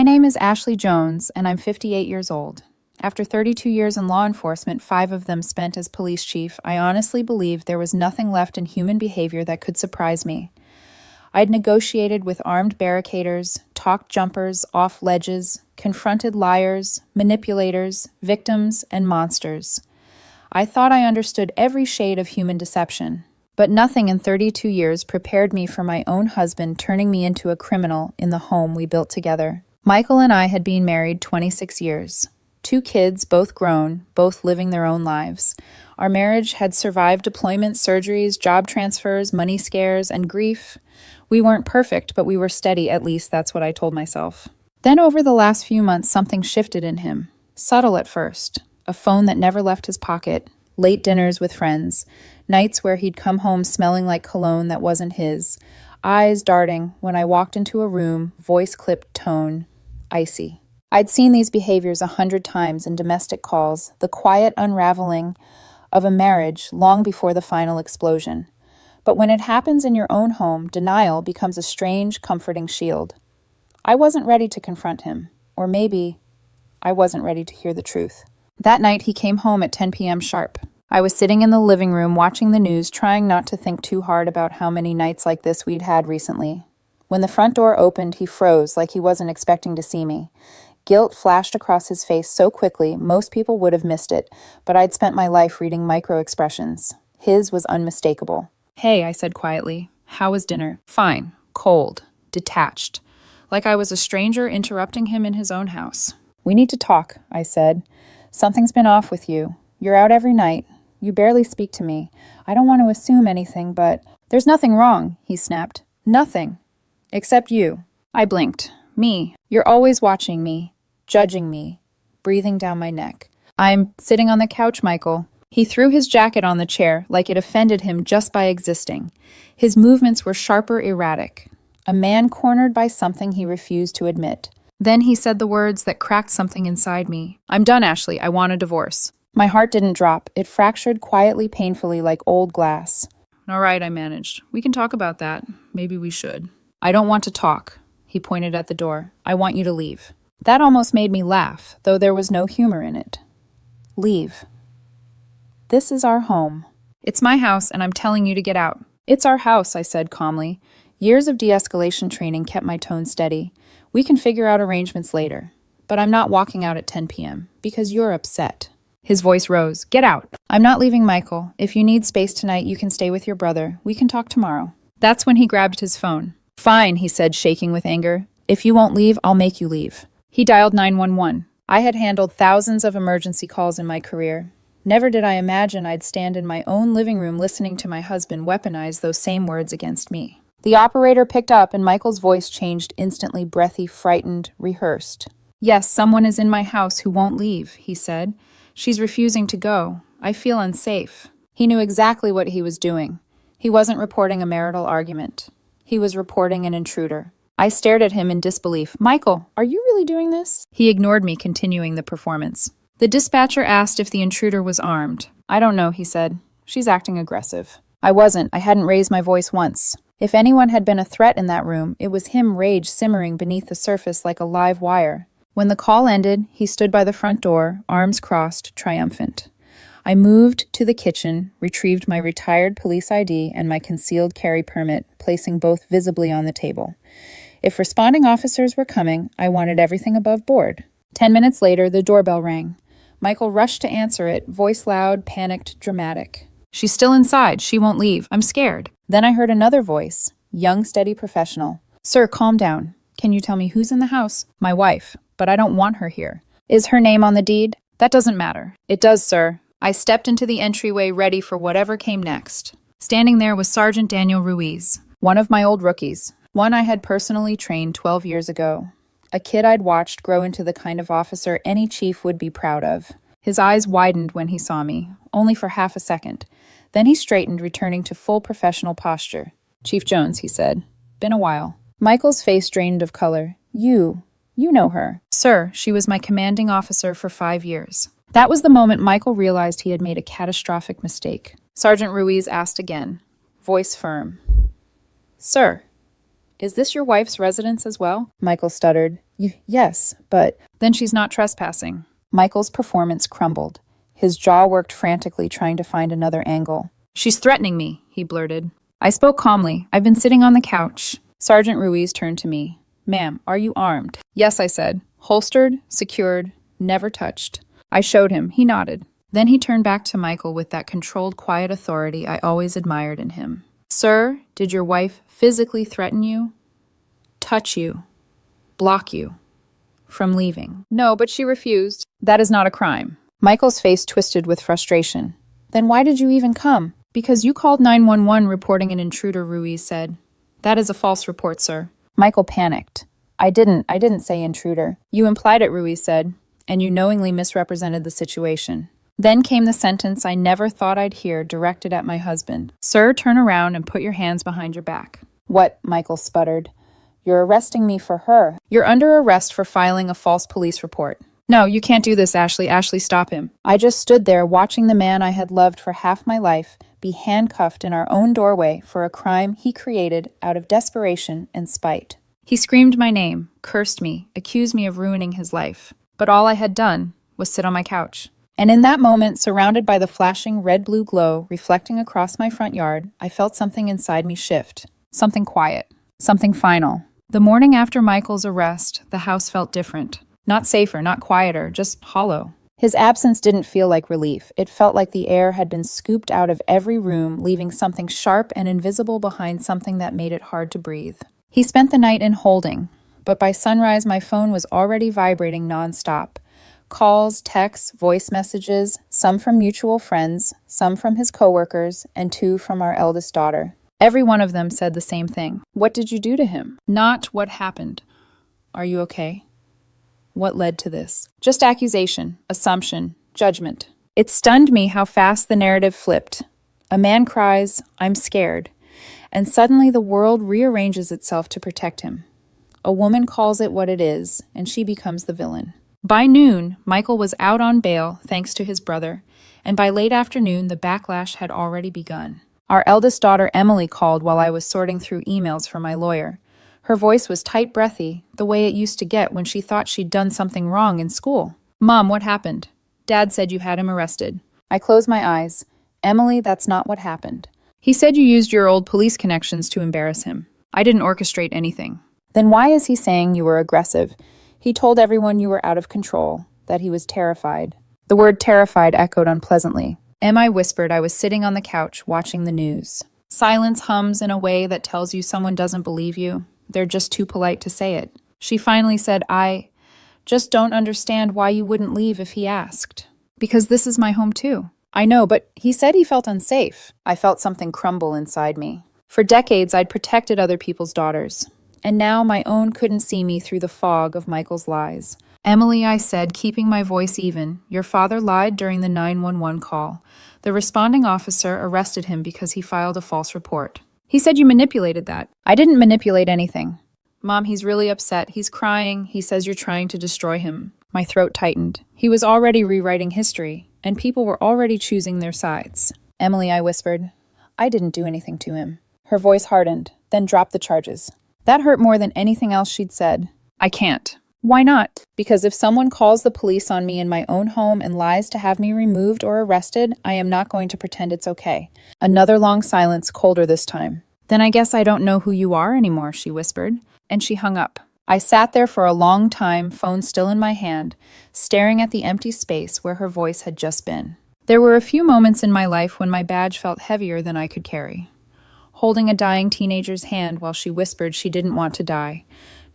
My name is Ashley Jones, and I'm 58 years old. After 32 years in law enforcement, 5 of them spent as police chief, I honestly believed there was nothing left in human behavior that could surprise me. I'd negotiated with armed barricaders, talked jumpers off ledges, confronted liars, manipulators, victims, and monsters. I thought I understood every shade of human deception, but nothing in 32 years prepared me for my own husband turning me into a criminal in the home we built together. Michael and I had been married 26 years. 2 kids, both grown, both living their own lives. Our marriage had survived deployment, surgeries, job transfers, money scares, and grief. We weren't perfect, but we were steady, at least that's what I told myself. Then over the last few months, something shifted in him. Subtle at first. A phone that never left his pocket, late dinners with friends, nights where he'd come home smelling like cologne that wasn't his, eyes darting when I walked into a room, voice clipped tone, icy. I'd seen these behaviors 100 times in domestic calls, the quiet unraveling of a marriage long before the final explosion. But when it happens in your own home, denial becomes a strange, comforting shield. I wasn't ready to confront him, or maybe I wasn't ready to hear the truth. That night, he came home at 10 p.m. sharp. I was sitting in the living room watching the news, trying not to think too hard about how many nights like this we'd had recently. When the front door opened, he froze like he wasn't expecting to see me. Guilt flashed across his face so quickly, most people would have missed it, but I'd spent my life reading micro-expressions. His was unmistakable. "Hey," I said quietly. "How was dinner?" "Fine. Cold. Detached. Like I was a stranger interrupting him in his own house." "We need to talk," I said. "Something's been off with you. You're out every night. You barely speak to me. I don't want to assume anything, but—" "There's nothing wrong," he snapped. "Nothing. Except you." I blinked. "Me. You're always watching me. Judging me, breathing down my neck." "I'm sitting on the couch, Michael." He threw his jacket on the chair like it offended him just by existing. His movements were sharper, erratic. A man cornered by something he refused to admit. Then he said the words that cracked something inside me. "I'm done, Ashley. I want a divorce." My heart didn't drop. It fractured quietly, painfully, like old glass. "All right," I managed. "We can talk about that. Maybe we should." "I don't want to talk." He pointed at the door. "I want you to leave." That almost made me laugh, though there was no humor in it. "Leave. This is our home. It's my house, and I'm telling you to get out." "It's our house," I said calmly. Years of de-escalation training kept my tone steady. "We can figure out arrangements later. But I'm not walking out at 10 p.m. because you're upset." His voice rose. "Get out." "I'm not leaving, Michael. If you need space tonight, you can stay with your brother. We can talk tomorrow." That's when he grabbed his phone. "Fine," he said, shaking with anger. "If you won't leave, I'll make you leave." He dialed 911. I had handled thousands of emergency calls in my career. Never did I imagine I'd stand in my own living room listening to my husband weaponize those same words against me. The operator picked up and Michael's voice changed instantly, breathy, frightened, rehearsed. "Yes, someone is in my house who won't leave," he said. "She's refusing to go. I feel unsafe." He knew exactly what he was doing. He wasn't reporting a marital argument. He was reporting an intruder. I stared at him in disbelief. "Michael, are you really doing this?" He ignored me, continuing the performance. The dispatcher asked if the intruder was armed. "I don't know," he said. "She's acting aggressive." I wasn't. I hadn't raised my voice once. If anyone had been a threat in that room, it was him, rage simmering beneath the surface like a live wire. When the call ended, he stood by the front door, arms crossed, triumphant. I moved to the kitchen, retrieved my retired police ID and my concealed carry permit, placing both visibly on the table. If responding officers were coming, I wanted everything above board. 10 minutes later, the doorbell rang. Michael rushed to answer it, voice loud, panicked, dramatic. "She's still inside. She won't leave. I'm scared." Then I heard another voice, young, steady professional. "Sir, calm down. Can you tell me who's in the house?" "My wife, but I don't want her here." "Is her name on the deed?" "That doesn't matter." "It does, sir." I stepped into the entryway, ready for whatever came next. Standing there was Sergeant Daniel Ruiz, one of my old rookies. One I had personally trained 12 years ago. A kid I'd watched grow into the kind of officer any chief would be proud of. His eyes widened when he saw me, only for half a second. Then he straightened, returning to full professional posture. "Chief Jones," he said. "Been a while." Michael's face drained of color. You know her." "Sir, she was my commanding officer for 5 years." That was the moment Michael realized he had made a catastrophic mistake. Sergeant Ruiz asked again, voice firm. "Sir, Is this your wife's residence as well? Michael stuttered. Yes, but... Then she's not trespassing. Michael's performance crumbled. His jaw worked frantically, trying to find another angle. She's threatening me, he blurted. I spoke calmly. I've been sitting on the couch. Sergeant Ruiz turned to me. Ma'am, are you armed? Yes, I said. Holstered, secured, never touched. I showed him. He nodded. Then he turned back to Michael with that controlled, quiet authority I always admired in him. Sir, did your wife physically threaten you? Touch you? Block you? From leaving? No, but she refused. That is not a crime. Michael's face twisted with frustration. Then why did you even come? Because you called 911 reporting an intruder, Ruiz said. That is a false report, sir. Michael panicked. I didn't say intruder. You implied it, Ruiz said, and you knowingly misrepresented the situation. Then came the sentence I never thought I'd hear directed at my husband. Sir, turn around and put your hands behind your back. What? Michael sputtered. You're arresting me for her. You're under arrest for filing a false police report. No, you can't do this, Ashley. Ashley, stop him. I just stood there watching the man I had loved for half my life be handcuffed in our own doorway for a crime he created out of desperation and spite. He screamed my name, cursed me, accused me of ruining his life. But all I had done was sit on my couch. And in that moment, surrounded by the flashing red-blue glow reflecting across my front yard, I felt something inside me shift. Something quiet. Something final. The morning after Michael's arrest, the house felt different. Not safer, not quieter, just hollow. His absence didn't feel like relief. It felt like the air had been scooped out of every room, leaving something sharp and invisible behind something that made it hard to breathe. He spent the night in holding, but by sunrise my phone was already vibrating nonstop. Calls, texts, voice messages, some from mutual friends, some from his coworkers, and 2 from our eldest daughter. Every one of them said the same thing. What did you do to him? Not what happened. Are you okay? What led to this? Just accusation, assumption, judgment. It stunned me how fast the narrative flipped. A man cries, I'm scared, and suddenly the world rearranges itself to protect him. A woman calls it what it is, and she becomes the villain. By noon, Michael was out on bail thanks to his brother, and by late afternoon, the backlash had already begun. Our eldest daughter, Emily, called while I was sorting through emails for my lawyer. Her voice was tight-breathy, the way it used to get when she thought she'd done something wrong in school. Mom, what happened? Dad said you had him arrested. I closed my eyes. Emily, that's not what happened. He said you used your old police connections to embarrass him. I didn't orchestrate anything. Then why is he saying you were aggressive? He told everyone you were out of control, that he was terrified. The word terrified echoed unpleasantly. I whispered. I was sitting on the couch watching the news. Silence hums in a way that tells you someone doesn't believe you. They're just too polite to say it. She finally said, I just don't understand why you wouldn't leave if he asked. Because this is my home too. I know, but he said he felt unsafe. I felt something crumble inside me. For decades, I'd protected other people's daughters. And now my own couldn't see me through the fog of Michael's lies. Emily, I said, keeping my voice even, your father lied during the 911 call. The responding officer arrested him because he filed a false report. He said you manipulated that. I didn't manipulate anything. Mom, he's really upset. He's crying. He says you're trying to destroy him. My throat tightened. He was already rewriting history, and people were already choosing their sides. Emily, I whispered, I didn't do anything to him. Her voice hardened, then dropped the charges. That hurt more than anything else she'd said. I can't. Why not? Because if someone calls the police on me in my own home and lies to have me removed or arrested, I am not going to pretend it's okay. Another long silence, colder this time. Then I guess I don't know who you are anymore, she whispered, and she hung up. I sat there for a long time, phone still in my hand, staring at the empty space where her voice had just been. There were a few moments in my life when my badge felt heavier than I could carry. Holding a dying teenager's hand while she whispered she didn't want to die.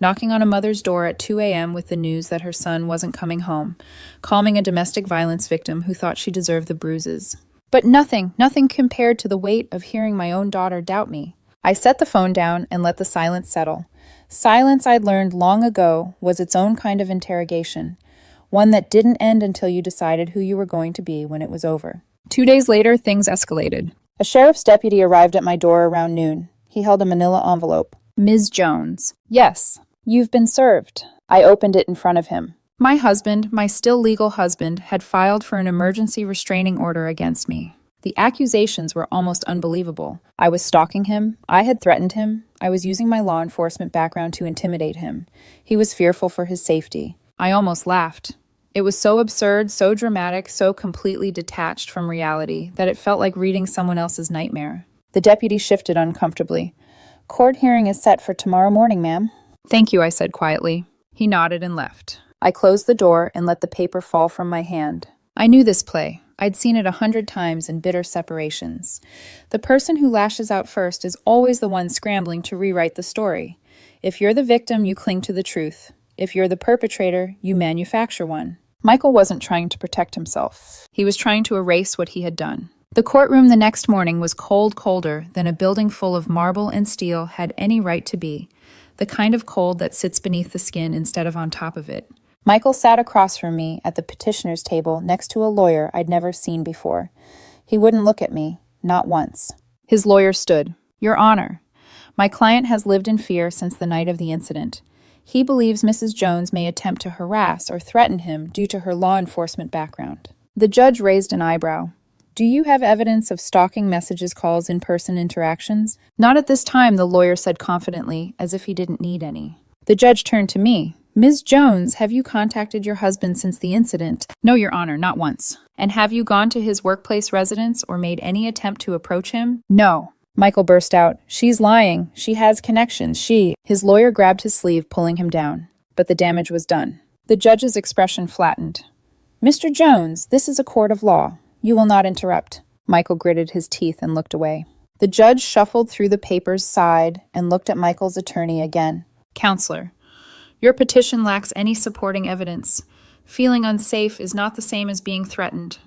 Knocking on a mother's door at 2 a.m. with the news that her son wasn't coming home, calming a domestic violence victim who thought she deserved the bruises. But nothing compared to the weight of hearing my own daughter doubt me. I set the phone down and let the silence settle. Silence I'd learned long ago was its own kind of interrogation, one that didn't end until you decided who you were going to be when it was over. 2 days later, things escalated. A sheriff's deputy arrived at my door around noon. He held a manila envelope. Ms. Jones. Yes. You've been served. I opened it in front of him. My husband, my still legal husband, had filed for an emergency restraining order against me. The accusations were almost unbelievable. I was stalking him. I had threatened him. I was using my law enforcement background to intimidate him. He was fearful for his safety. I almost laughed. It was so absurd, so dramatic, so completely detached from reality that it felt like reading someone else's nightmare. The deputy shifted uncomfortably. "Court hearing is set for tomorrow morning, ma'am." "Thank you," I said quietly. He nodded and left. I closed the door and let the paper fall from my hand. I knew this play. I'd seen it 100 times in bitter separations. The person who lashes out first is always the one scrambling to rewrite the story. If you're the victim, you cling to the truth. If you're the perpetrator, you manufacture one. Michael wasn't trying to protect himself. He was trying to erase what he had done. The courtroom the next morning was colder than a building full of marble and steel had any right to be, the kind of cold that sits beneath the skin instead of on top of it. Michael sat across from me at the petitioner's table next to a lawyer I'd never seen before. He wouldn't look at me, not once. His lawyer stood. "Your Honor, my client has lived in fear since the night of the incident. He believes Mrs. Jones may attempt to harass or threaten him due to her law enforcement background." The judge raised an eyebrow. "Do you have evidence of stalking messages, calls, in-person interactions?" "Not at this time," the lawyer said confidently, as if he didn't need any. The judge turned to me. "Ms. Jones, have you contacted your husband since the incident?" "No, Your Honor, not once." "And have you gone to his workplace residence or made any attempt to approach him?" "No." Michael burst out. "She's lying. She has connections. His lawyer grabbed his sleeve, pulling him down. But the damage was done. The judge's expression flattened. "Mr. Jones, this is a court of law. You will not interrupt." Michael gritted his teeth and looked away. The judge shuffled through the papers, sighed, and looked at Michael's attorney again. "Counselor, your petition lacks any supporting evidence. Feeling unsafe is not the same as being threatened.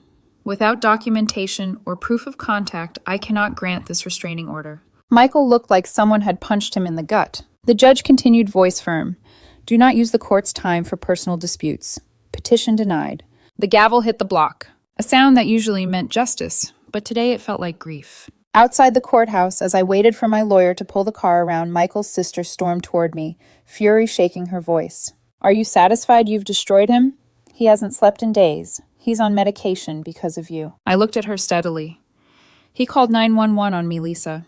Without documentation or proof of contact, I cannot grant this restraining order." Michael looked like someone had punched him in the gut. The judge continued, voice firm. "Do not use the court's time for personal disputes. Petition denied." The gavel hit the block, a sound that usually meant justice, but today it felt like grief. Outside the courthouse, as I waited for my lawyer to pull the car around, Michael's sister stormed toward me, fury shaking her voice. "Are you satisfied you've destroyed him? He hasn't slept in days. He's on medication because of you." I looked at her steadily. "He called 911 on me, Lisa.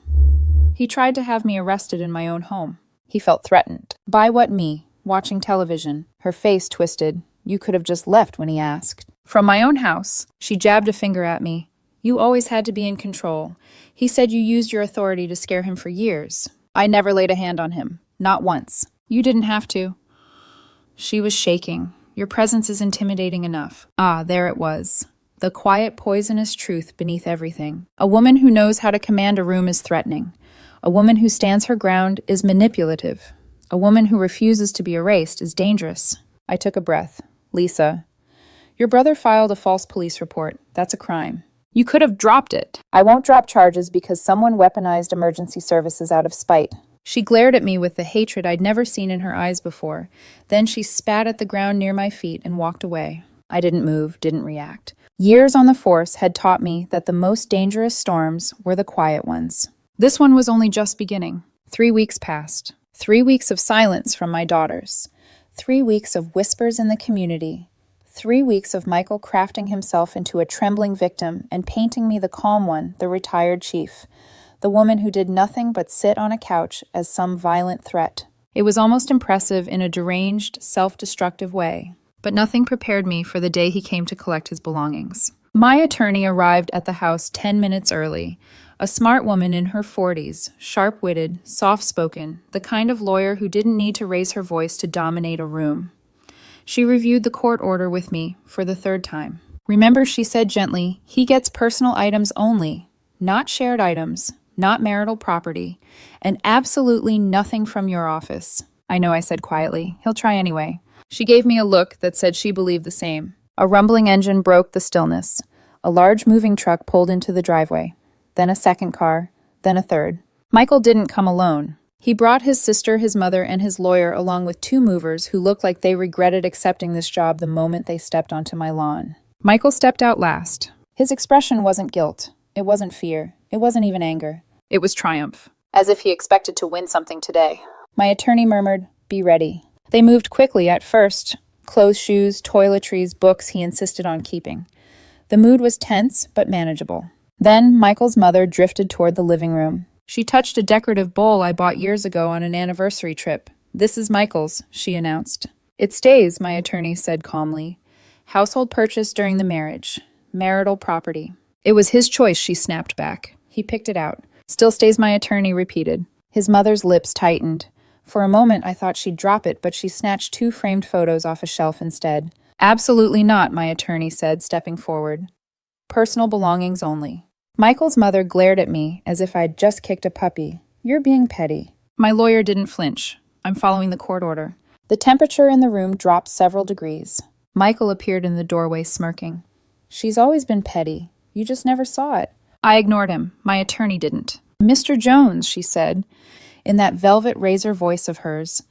He tried to have me arrested in my own home. He felt threatened." "By what me? Watching television." Her face twisted. "You could have just left when he asked." "From my own house." She jabbed a finger at me. "You always had to be in control. He said you used your authority to scare him for years." "I never laid a hand on him. Not once." "You didn't have to." She was shaking. "Your presence is intimidating enough." Ah, there it was. The quiet, poisonous truth beneath everything. A woman who knows how to command a room is threatening. A woman who stands her ground is manipulative. A woman who refuses to be erased is dangerous. I took a breath. "Lisa, your brother filed a false police report. That's a crime. You could have dropped it." "I won't drop charges because someone weaponized emergency services out of spite." She glared at me with the hatred I'd never seen in her eyes before. Then she spat at the ground near my feet and walked away. I didn't move, didn't react. Years on the force had taught me that the most dangerous storms were the quiet ones. This one was only just beginning. 3 weeks passed. 3 weeks of silence from my daughters. 3 weeks of whispers in the community. 3 weeks of Michael crafting himself into a trembling victim and painting me the calm one, the retired chief, the woman who did nothing but sit on a couch as some violent threat. It was almost impressive in a deranged, self-destructive way, but nothing prepared me for the day he came to collect his belongings. My attorney arrived at the house 10 minutes early, a smart woman in her 40s, sharp-witted, soft-spoken, the kind of lawyer who didn't need to raise her voice to dominate a room. She reviewed the court order with me for the 3rd time. "Remember," she said gently, "he gets personal items only, not shared items, not marital property, and absolutely nothing from your office." "I know," I said quietly. "He'll try anyway." She gave me a look that said she believed the same. A rumbling engine broke the stillness. A large moving truck pulled into the driveway. Then a second car, then a third. Michael didn't come alone. He brought his sister, his mother, and his lawyer along with 2 movers who looked like they regretted accepting this job the moment they stepped onto my lawn. Michael stepped out last. His expression wasn't guilt. It wasn't fear. It wasn't even anger. It was triumph. As if he expected to win something today. My attorney murmured, "Be ready." They moved quickly at first. Clothes, shoes, toiletries, books he insisted on keeping. The mood was tense, but manageable. Then Michael's mother drifted toward the living room. She touched a decorative bowl I bought years ago on an anniversary trip. "This is Michael's," she announced. "It stays," my attorney said calmly. "Household purchase during the marriage. Marital property." "It was his choice," she snapped back. "He picked it out." "Still stays," my attorney repeated. His mother's lips tightened. For a moment I thought she'd drop it, but she snatched 2 framed photos off a shelf instead. "Absolutely not," my attorney said, stepping forward. "Personal belongings only." Michael's mother glared at me as if I'd just kicked a puppy. "You're being petty." My lawyer didn't flinch. "I'm following the court order." The temperature in the room dropped several degrees. Michael appeared in the doorway smirking. "She's always been petty. You just never saw it." I ignored him. My attorney didn't. "Mr. Jones," she said, in that velvet razor voice of hers,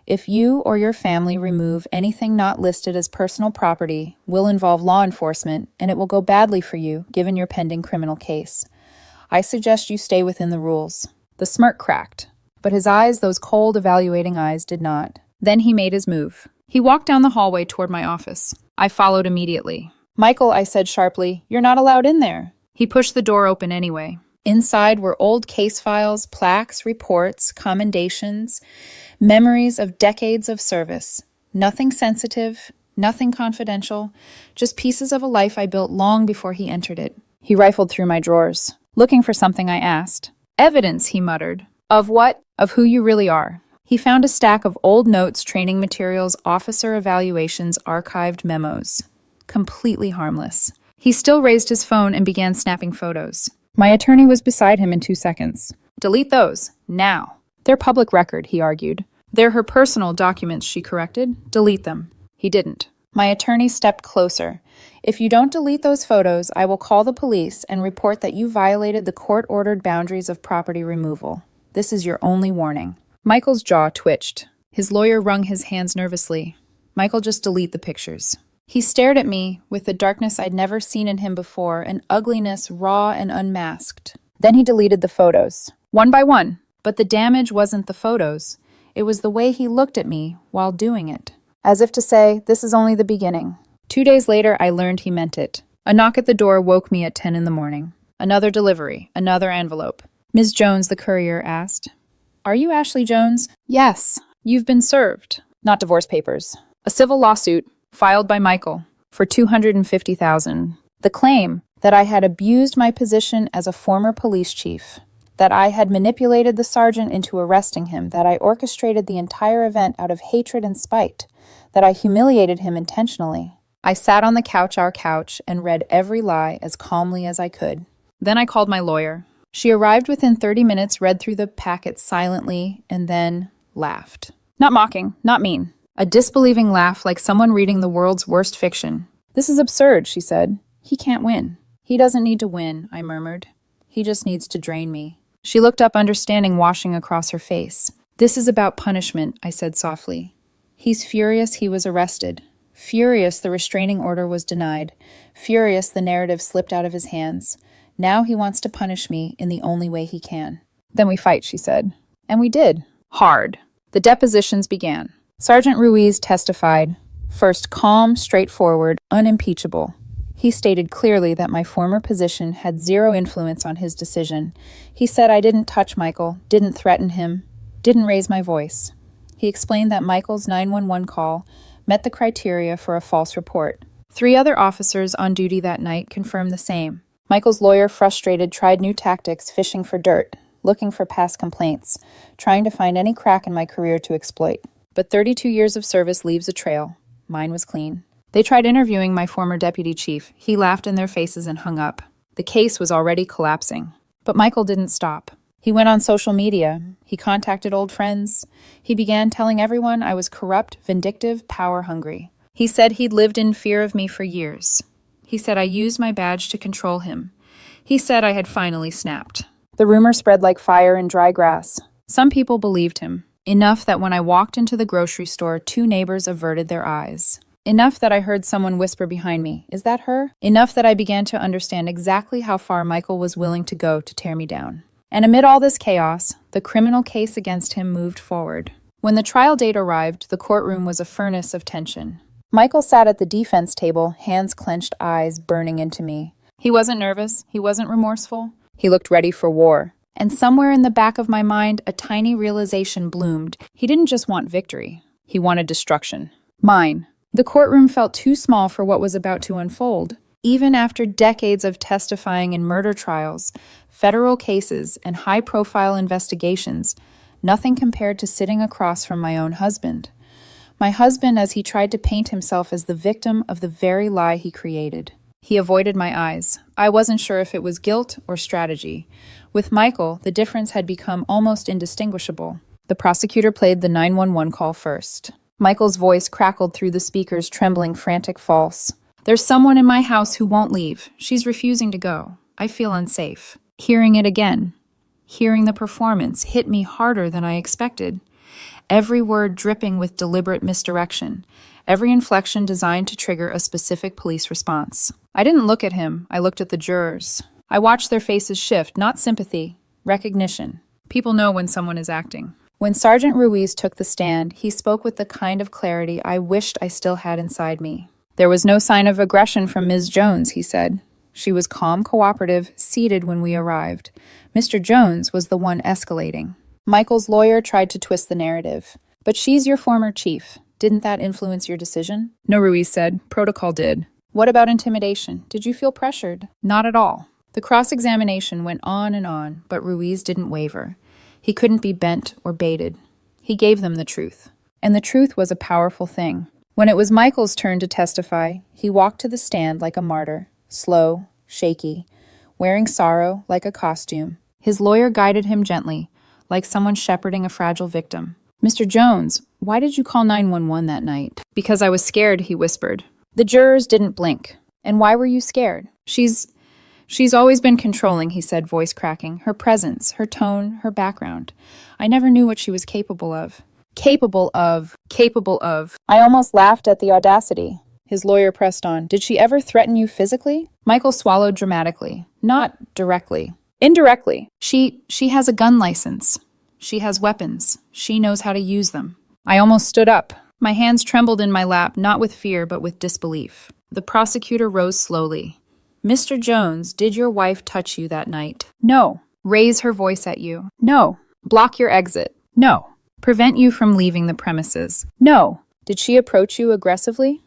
"if you or your family remove anything not listed as personal property, will involve law enforcement, and it will go badly for you, given your pending criminal case. I suggest you stay within the rules." The smirk cracked, but his eyes, those cold, evaluating eyes, did not. Then he made his move. He walked down the hallway toward my office. I followed immediately. "Michael," I said sharply, "you're not allowed in there." He pushed the door open anyway. Inside were old case files, plaques, reports, commendations, memories of decades of service. Nothing sensitive, nothing confidential, just pieces of a life I built long before he entered it. He rifled through my drawers. Looking for something, I asked. "Evidence," he muttered. "Of what?" "Of who you really are." He found a stack of old notes, training materials, officer evaluations, archived memos. Completely harmless. He still raised his phone and began snapping photos. My attorney was beside him in 2 seconds. "Delete those, now." "They're public record," he argued. "They're her personal documents," she corrected. "Delete them." He didn't. My attorney stepped closer. "If you don't delete those photos, I will call the police and report that you violated the court-ordered boundaries of property removal. This is your only warning." Michael's jaw twitched. His lawyer wrung his hands nervously. "Michael, just delete the pictures." He stared at me with the darkness I'd never seen in him before, an ugliness raw and unmasked. Then he deleted the photos, one by one. But the damage wasn't the photos. It was the way he looked at me while doing it. As if to say, this is only the beginning. 2 days later, I learned he meant it. A knock at the door woke me at 10 in the morning. Another delivery, another envelope. "Ms. Jones," the courier asked. "Are you Ashley Jones?" "Yes." "You've been served." "Not divorce papers." "A civil lawsuit filed by Michael for $250,000. The claim that I had abused my position as a former police chief, that I had manipulated the sergeant into arresting him, that I orchestrated the entire event out of hatred and spite, that I humiliated him intentionally." I sat on the couch, our couch, and read every lie as calmly as I could. Then I called my lawyer. She arrived within 30 minutes, read through the packet silently, and then laughed. Not mocking, not mean. A disbelieving laugh like someone reading the world's worst fiction. "This is absurd," she said. "He can't win." "He doesn't need to win," I murmured. "He just needs to drain me." She looked up, understanding washing across her face. "This is about punishment," I said softly. "He's furious he was arrested. Furious the restraining order was denied. Furious the narrative slipped out of his hands. Now he wants to punish me in the only way he can." "Then we fight," she said. And we did. Hard. The depositions began. Sergeant Ruiz testified. First, calm, straightforward, unimpeachable. He stated clearly that my former position had zero influence on his decision. He said I didn't touch Michael, didn't threaten him, didn't raise my voice. He explained that Michael's 911 call met the criteria for a false report. 3 other officers on duty that night confirmed the same. Michael's lawyer, frustrated, tried new tactics, fishing for dirt, looking for past complaints, trying to find any crack in my career to exploit. But 32 years of service leaves a trail. Mine was clean. They tried interviewing my former deputy chief. He laughed in their faces and hung up. The case was already collapsing. But Michael didn't stop. He went on social media. He contacted old friends. He began telling everyone I was corrupt, vindictive, power-hungry. He said he'd lived in fear of me for years. He said I used my badge to control him. He said I had finally snapped. The rumor spread like fire in dry grass. Some people believed him. Enough that when I walked into the grocery store, 2 neighbors averted their eyes. Enough that I heard someone whisper behind me, "Is that her?" Enough that I began to understand exactly how far Michael was willing to go to tear me down. And amid all this chaos, the criminal case against him moved forward. When the trial date arrived, the courtroom was a furnace of tension. Michael sat at the defense table, hands clenched, eyes burning into me. He wasn't nervous. He wasn't remorseful. He looked ready for war. And somewhere in the back of my mind, a tiny realization bloomed. He didn't just want victory. He wanted destruction. Mine. The courtroom felt too small for what was about to unfold. Even after decades of testifying in murder trials, federal cases, and high-profile investigations, nothing compared to sitting across from my own husband. My husband as he tried to paint himself as the victim of the very lie he created. He avoided my eyes. I wasn't sure if it was guilt or strategy. With Michael, the difference had become almost indistinguishable. The prosecutor played the 911 call first. Michael's voice crackled through the speakers, trembling, frantic, false. "There's someone in my house who won't leave. She's refusing to go. I feel unsafe." Hearing it again, hearing the performance, hit me harder than I expected. Every word dripping with deliberate misdirection, every inflection designed to trigger a specific police response. I didn't look at him, I looked at the jurors. I watched their faces shift, not sympathy, recognition. People know when someone is acting. When Sergeant Ruiz took the stand, he spoke with the kind of clarity I wished I still had inside me. "There was no sign of aggression from Ms. Jones," he said. "She was calm, cooperative, seated when we arrived. Mr. Jones was the one escalating." Michael's lawyer tried to twist the narrative. "But she's your former chief. Didn't that influence your decision?" "No," Ruiz said. "Protocol did." "What about intimidation? Did you feel pressured?" "Not at all." The cross-examination went on, but Ruiz didn't waver. He couldn't be bent or baited. He gave them the truth. And the truth was a powerful thing. When it was Michael's turn to testify, he walked to the stand like a martyr, slow, shaky, wearing sorrow like a costume. His lawyer guided him gently, like someone shepherding a fragile victim. "Mr. Jones, why did you call 911 that night?" "Because I was scared," he whispered. The jurors didn't blink. "And why were you scared?" She's always been controlling," he said, voice cracking. "Her presence, her tone, her background. I never knew what she was capable of." Capable of. I almost laughed at the audacity. His lawyer pressed on. "Did she ever threaten you physically?" Michael swallowed dramatically. "Not directly. Indirectly. She has a gun license. She has weapons. She knows how to use them." I almost stood up. My hands trembled in my lap, not with fear, but with disbelief. The prosecutor rose slowly. "Mr. Jones, did your wife touch you that night?" "No." "Raise her voice at you?" "No." "Block your exit?" "No." "Prevent you from leaving the premises?" "No." "Did she approach you aggressively?"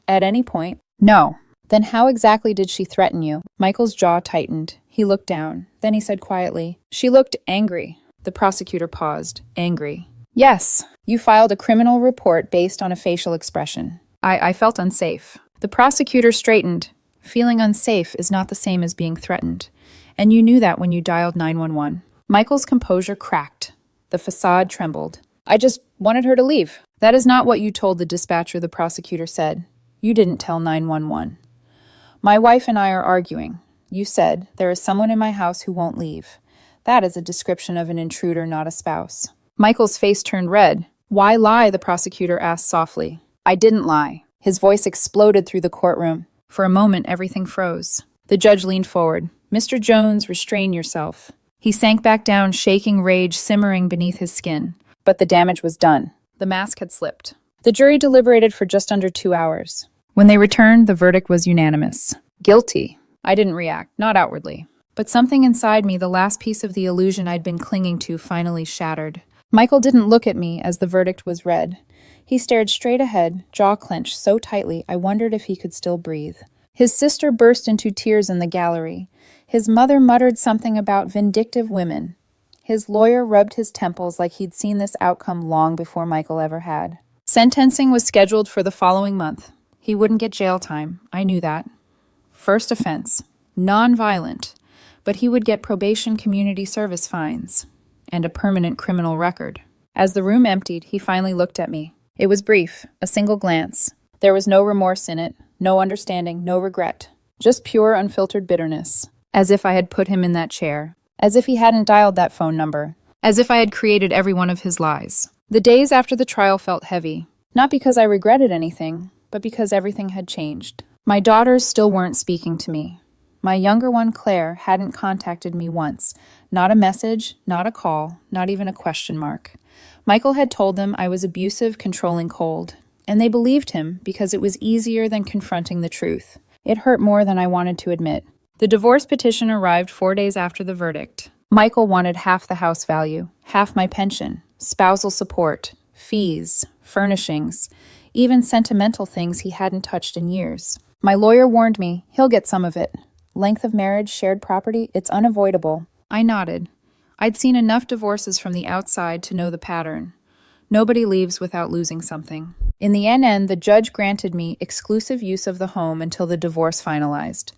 "At any point?" "No." "Then how exactly did she threaten you?" Michael's jaw tightened. He looked down. Then he said quietly, "She looked angry." The prosecutor paused. "Angry?" "Yes. You filed a criminal report based on a facial expression." I felt unsafe." The prosecutor straightened. "Feeling unsafe is not the same as being threatened. And you knew that when you dialed 911. Michael's composure cracked. The facade trembled. "I just wanted her to leave." "That is not what you told the dispatcher," the prosecutor said. "You didn't tell 911. My wife and I are arguing. You said, there is someone in my house who won't leave. That is a description of an intruder, not a spouse." Michael's face turned red. "Why lie?" the prosecutor asked softly. "I didn't lie." His voice exploded through the courtroom. For a moment, everything froze. The judge leaned forward. "Mr. Jones, restrain yourself." He sank back down, shaking rage simmering beneath his skin. But the damage was done. The mask had slipped. The jury deliberated for just under 2 hours. When they returned, the verdict was unanimous. Guilty. I didn't react, not outwardly. But something inside me, the last piece of the illusion I'd been clinging to, finally shattered. Michael didn't look at me as the verdict was read. He stared straight ahead, jaw clenched so tightly I wondered if he could still breathe. His sister burst into tears in the gallery. His mother muttered something about vindictive women. His lawyer rubbed his temples like he'd seen this outcome long before Michael ever had. Sentencing was scheduled for the following month. He wouldn't get jail time. I knew that. First offense. Non-violent. But he would get probation community service fines. And a permanent criminal record. As the room emptied, he finally looked at me. It was brief, a single glance. There was no remorse in it, no understanding, no regret. Just pure, unfiltered bitterness. As if I had put him in that chair. As if he hadn't dialed that phone number. As if I had created every one of his lies. The days after the trial felt heavy. Not because I regretted anything, but because everything had changed. My daughters still weren't speaking to me. My younger one, Claire, hadn't contacted me once. Not a message, not a call, not even a question mark. Michael had told them I was abusive, controlling, cold. And they believed him because it was easier than confronting the truth. It hurt more than I wanted to admit. The divorce petition arrived 4 days after the verdict. Michael wanted half the house value, half my pension, spousal support, fees, furnishings, even sentimental things he hadn't touched in years. My lawyer warned me, he'll get some of it. Length of marriage, shared property, it's unavoidable. I nodded. I'd seen enough divorces from the outside to know the pattern. Nobody leaves without losing something. In the end, the judge granted me exclusive use of the home until the divorce finalized.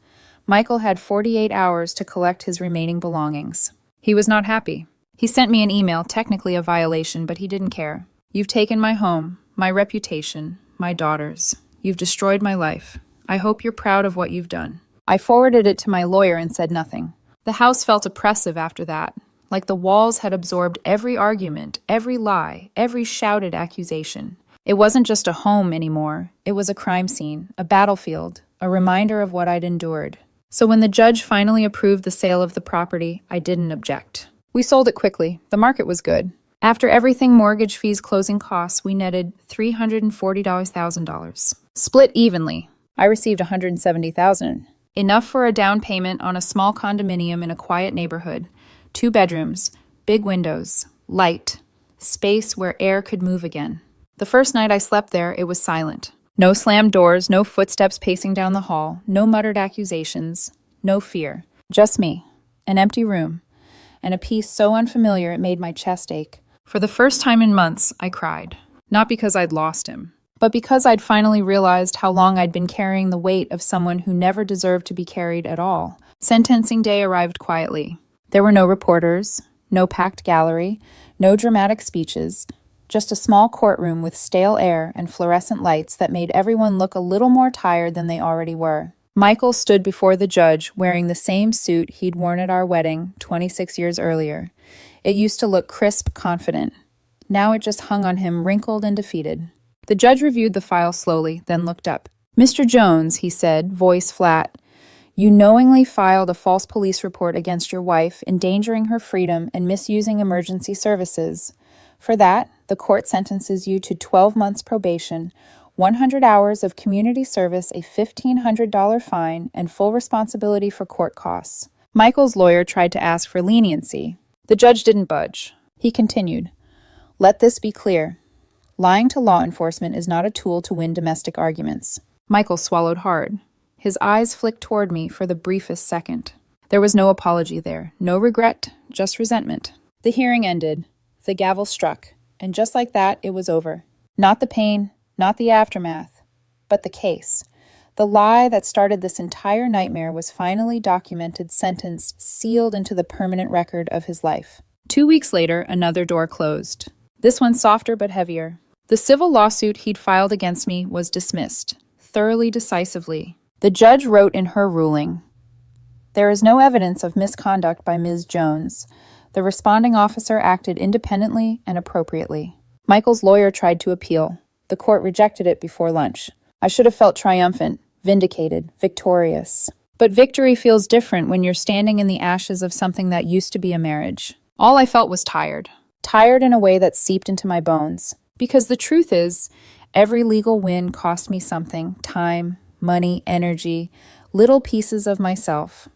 Michael had 48 hours to collect his remaining belongings. He was not happy. He sent me an email, technically a violation, but he didn't care. You've taken my home, my reputation, my daughters. You've destroyed my life. I hope you're proud of what you've done. I forwarded it to my lawyer and said nothing. The house felt oppressive after that, like the walls had absorbed every argument, every lie, every shouted accusation. It wasn't just a home anymore. It was a crime scene, a battlefield, a reminder of what I'd endured. So when the judge finally approved the sale of the property, I didn't object. We sold it quickly. The market was good. After everything, mortgage fees, closing costs, we netted $340,000. Split evenly. I received $170,000. Enough for a down payment on a small condominium in a quiet neighborhood. 2 bedrooms, big windows, light, space where air could move again. The first night I slept there, it was silent. No slammed doors, no footsteps pacing down the hall, no muttered accusations, no fear. Just me, an empty room, and a peace so unfamiliar it made my chest ache. For the first time in months, I cried. Not because I'd lost him, but because I'd finally realized how long I'd been carrying the weight of someone who never deserved to be carried at all. Sentencing day arrived quietly. There were no reporters, no packed gallery, no dramatic speeches, just a small courtroom with stale air and fluorescent lights that made everyone look a little more tired than they already were. Michael stood before the judge wearing the same suit he'd worn at our wedding 26 years earlier. It used to look crisp, confident. Now it just hung on him, wrinkled and defeated. The judge reviewed the file slowly, then looked up. "Mr. Jones," he said, voice flat, "you knowingly filed a false police report against your wife, endangering her freedom and misusing emergency services. For that, the court sentences you to 12 months probation, 100 hours of community service, a $1,500 fine, and full responsibility for court costs." Michael's lawyer tried to ask for leniency. The judge didn't budge. He continued, "Let this be clear. Lying to law enforcement is not a tool to win domestic arguments." Michael swallowed hard. His eyes flicked toward me for the briefest second. There was no apology there, no regret, just resentment. The hearing ended. The gavel struck, and just like that, it was over. Not the pain, not the aftermath, but the case. The lie that started this entire nightmare was finally documented, sentenced, sealed into the permanent record of his life. 2 weeks later, another door closed. This one softer but heavier. The civil lawsuit he'd filed against me was dismissed, thoroughly, decisively. The judge wrote in her ruling, "There is no evidence of misconduct by Ms. Jones. The responding officer acted independently and appropriately." Michael's lawyer tried to appeal. The court rejected it before lunch. I should have felt triumphant, vindicated, victorious. But victory feels different when you're standing in the ashes of something that used to be a marriage. All I felt was tired. Tired in a way that seeped into my bones. Because the truth is, every legal win cost me something: time, money, energy, little pieces of myself.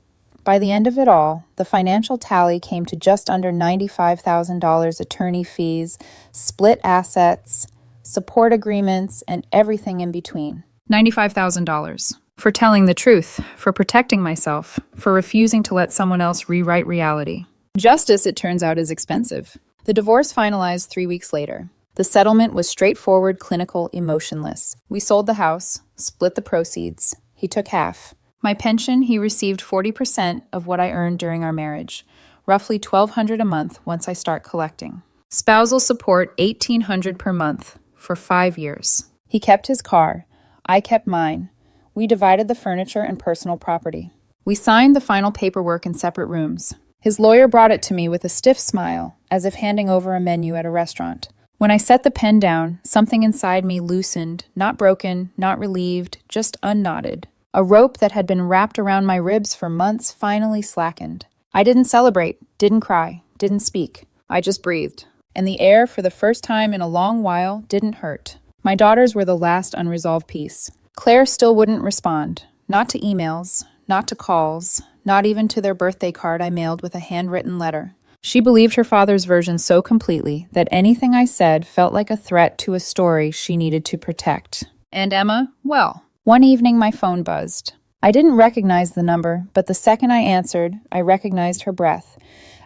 By the end of it all, the financial tally came to just under $95,000 attorney fees, split assets, support agreements, and everything in between. $95,000. For telling the truth, for protecting myself, for refusing to let someone else rewrite reality. Justice, it turns out, is expensive. The divorce finalized 3 weeks later. The settlement was straightforward, clinical, emotionless. We sold the house, split the proceeds. He took half. My pension, he received 40% of what I earned during our marriage, roughly $1,200 a month once I start collecting. Spousal support, $1,800 per month for 5 years. He kept his car. I kept mine. We divided the furniture and personal property. We signed the final paperwork in separate rooms. His lawyer brought it to me with a stiff smile, as if handing over a menu at a restaurant. When I set the pen down, something inside me loosened, not broken, not relieved, just unknotted. A rope that had been wrapped around my ribs for months finally slackened. I didn't celebrate, didn't cry, didn't speak. I just breathed. And the air, for the first time in a long while, didn't hurt. My daughters were the last unresolved piece. Claire still wouldn't respond. Not to emails, not to calls, not even to their birthday card I mailed with a handwritten letter. She believed her father's version so completely that anything I said felt like a threat to a story she needed to protect. And Emma, well, one evening my phone buzzed. I didn't recognize the number, but the second I answered, I recognized her breath.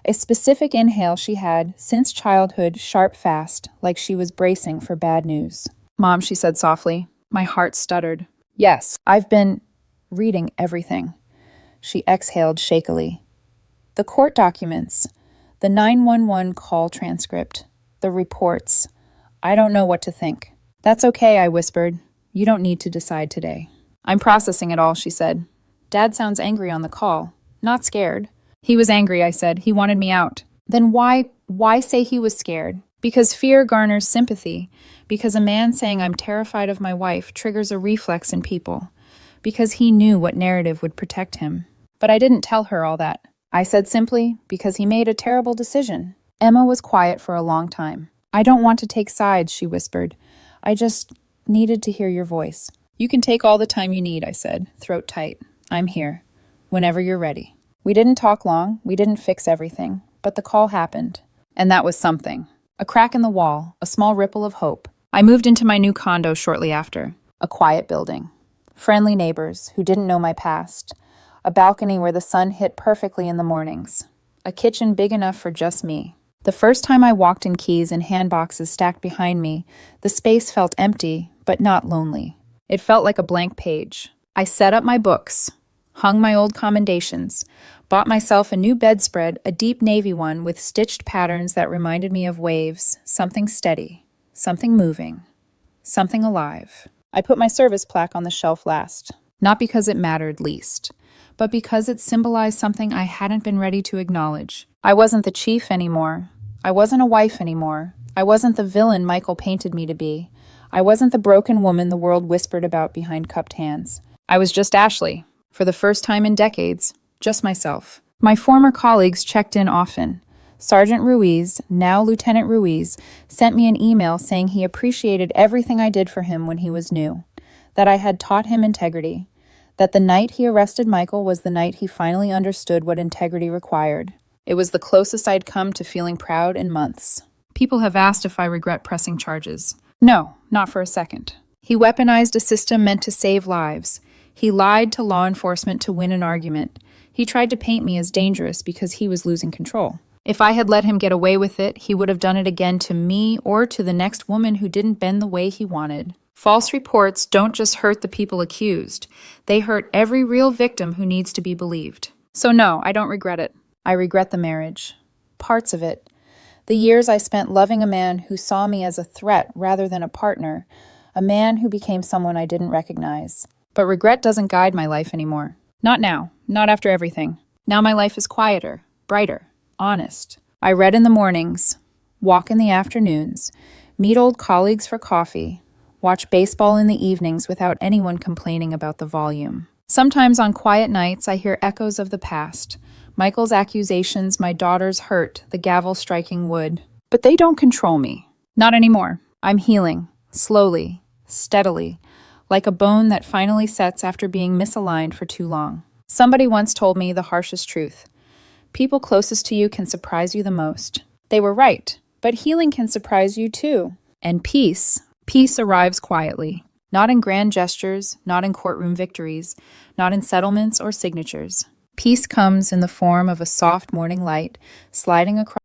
A specific inhale she had, since childhood, sharp fast, like she was bracing for bad news. Mom, she said softly. My heart stuttered. Yes, I've been reading everything. She exhaled shakily. The court documents, the 911 call transcript, the reports. I don't know what to think. That's okay, I whispered. You don't need to decide today. I'm processing it all, she said. Dad sounds angry on the call, not scared. He was angry, I said. He wanted me out. Then why say he was scared? Because fear garners sympathy. Because a man saying I'm terrified of my wife triggers a reflex in people. Because he knew what narrative would protect him. But I didn't tell her all that. I said simply, because he made a terrible decision. Emma was quiet for a long time. I don't want to take sides, she whispered. I just needed to hear your voice. You can take all the time you need, I said, throat tight. I'm here, whenever you're ready. We didn't talk long, we didn't fix everything, but the call happened. And that was something. A crack in the wall, a small ripple of hope. I moved into my new condo shortly after. A quiet building. Friendly neighbors who didn't know my past. A balcony where the sun hit perfectly in the mornings. A kitchen big enough for just me. The first time I walked in keys and handboxes stacked behind me, the space felt empty, but not lonely. It felt like a blank page. I set up my books, hung my old commendations, bought myself a new bedspread, a deep navy one with stitched patterns that reminded me of waves, something steady, something moving, something alive. I put my service plaque on the shelf last, not because it mattered least, but because it symbolized something I hadn't been ready to acknowledge. I wasn't the chief anymore. I wasn't a wife anymore. I wasn't the villain Michael painted me to be. I wasn't the broken woman the world whispered about behind cupped hands. I was just Ashley. For the first time in decades, just myself. My former colleagues checked in often. Sergeant Ruiz, now Lieutenant Ruiz, sent me an email saying he appreciated everything I did for him when he was new, that I had taught him integrity, that the night he arrested Michael was the night he finally understood what integrity required. It was the closest I'd come to feeling proud in months. People have asked if I regret pressing charges. No, not for a second. He weaponized a system meant to save lives. He lied to law enforcement to win an argument. He tried to paint me as dangerous because he was losing control. If I had let him get away with it, he would have done it again to me or to the next woman who didn't bend the way he wanted. False reports don't just hurt the people accused. They hurt every real victim who needs to be believed. So no, I don't regret it. I regret the marriage. Parts of it. The years I spent loving a man who saw me as a threat rather than a partner. A man who became someone I didn't recognize. But regret doesn't guide my life anymore. Not now. Not after everything. Now my life is quieter, brighter, honest. I read in the mornings, walk in the afternoons, meet old colleagues for coffee, watch baseball in the evenings without anyone complaining about the volume. Sometimes on quiet nights I hear echoes of the past. Michael's accusations, my daughter's hurt, the gavel striking wood. But they don't control me. Not anymore. I'm healing. Slowly. Steadily. Like a bone that finally sets after being misaligned for too long. Somebody once told me the harshest truth. People closest to you can surprise you the most. They were right, but healing can surprise you too. And peace arrives quietly. Not in grand gestures, not in courtroom victories, not in settlements or signatures. Peace comes in the form of a soft morning light sliding across